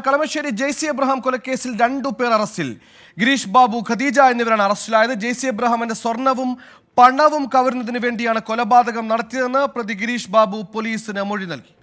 Kalamassery Jaicy Abraham കൊലക്കേസിൽ 2 പേർ അറസ്റ്റിൽ. ഗിരീഷ് ബാബു, ഖദീജ എന്നിവരാണ് അറസ്റ്റിലായത്. ജെയ്സി എബ്രഹാമിന്റെ സ്വർണവും പണവും കവരുന്നതിന് വേണ്ടിയാണ് കൊലപാതകം നടത്തിയതെന്ന് പ്രതി ഗിരീഷ് ബാബു പോലീസിന് മൊഴി നൽകി.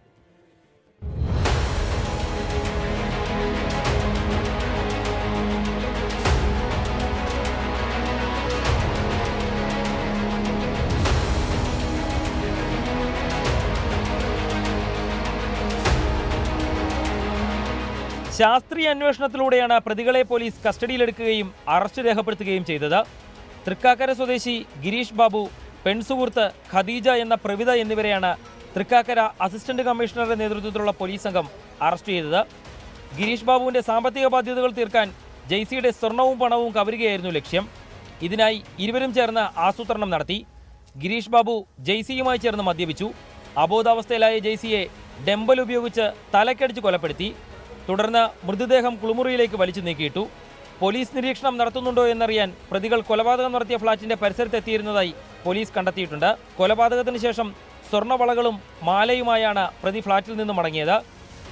ശാസ്ത്രീയ അന്വേഷണത്തിലൂടെയാണ് പ്രതികളെ പോലീസ് കസ്റ്റഡിയിലെടുക്കുകയും അറസ്റ്റ് രേഖപ്പെടുത്തുകയും ചെയ്തത്. തൃക്കാക്കര സ്വദേശി ഗിരീഷ് ബാബു, പെൺസുഹൃത്ത് ഖദീജ എന്ന പ്രവിത എന്നിവരെയാണ് തൃക്കാക്കര അസിസ്റ്റന്റ് കമ്മീഷണറുടെ നേതൃത്വത്തിലുള്ള പോലീസ് സംഘം അറസ്റ്റ് ചെയ്തത്. ഗിരീഷ് ബാബുവിന്റെ സാമ്പത്തിക ബാധ്യതകൾ തീർക്കാൻ ജെയ്സിയുടെ സ്വർണവും പണവും കവരുകയായിരുന്നു ലക്ഷ്യം. ഇതിനായി ഇരുവരും ചേർന്ന് ആസൂത്രണം നടത്തി. ഗിരീഷ് ബാബു ജെയ്സിയുമായി ചേർന്ന് മദ്യപിച്ചു. അബോധാവസ്ഥയിലായ ജെയ്സിയെ ഡെമ്പൽ ഉപയോഗിച്ച് തലക്കടിച്ച് കൊലപ്പെടുത്തി. തുടർന്ന് മൃതദേഹം കുളിമുറിയിലേക്ക് വലിച്ചു നീക്കിയിട്ടു. പോലീസ് നിരീക്ഷണം നടത്തുന്നുണ്ടോ എന്നറിയാൻ പ്രതികൾ കൊലപാതകം നടത്തിയ ഫ്ളാറ്റിന്റെ പരിസരത്തെത്തിയിരുന്നതായി പോലീസ് കണ്ടെത്തിയിട്ടുണ്ട്. കൊലപാതകത്തിന് ശേഷം സ്വർണ്ണവളകളും മാലയുമായാണ് പ്രതി ഫ്ളാറ്റിൽ നിന്നും മടങ്ങിയത്.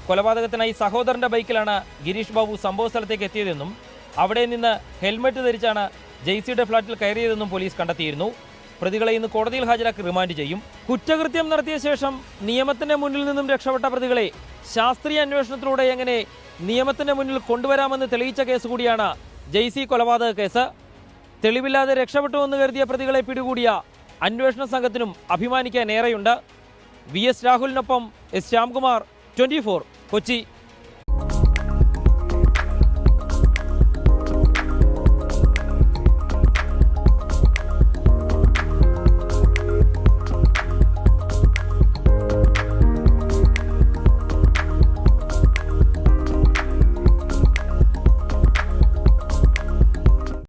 കൊലപാതകത്തിനായി സഹോദരന്റെ ബൈക്കിലാണ് ഗിരീഷ് ബാബു സംഭവ സ്ഥലത്തേക്ക് എത്തിയതെന്നും അവിടെ നിന്ന് ഹെൽമറ്റ് ധരിച്ചാണ് ജെയ്സിയുടെ ഫ്ളാറ്റിൽ കയറിയതെന്നും പോലീസ് കണ്ടെത്തിയിരുന്നു. പ്രതികളെ ഇന്ന് കോടതിയിൽ ഹാജരാക്കി റിമാൻഡ് ചെയ്യും. കുറ്റകൃത്യം നടത്തിയ ശേഷം നിയമത്തിന്റെ മുന്നിൽ നിന്നും രക്ഷപ്പെട്ട പ്രതികളെ ശാസ്ത്രീയ അന്വേഷണത്തിലൂടെ എങ്ങനെ നിയമത്തിന്റെ മുന്നിൽ കൊണ്ടുവരാമെന്ന് തെളിയിച്ച കേസ് കൂടിയാണ് ജെയ്സി കൊലപാതക കേസ്. തെളിവില്ലാതെ രക്ഷപ്പെട്ടുവെന്ന് കരുതിയ പ്രതികളെ പിടികൂടിയ അന്വേഷണ സംഘത്തിനും അഭിമാനിക്കാൻ ഏറെയുണ്ട്. VS രാഹുലിനൊപ്പം S Shyamkumar, 24 Kochi.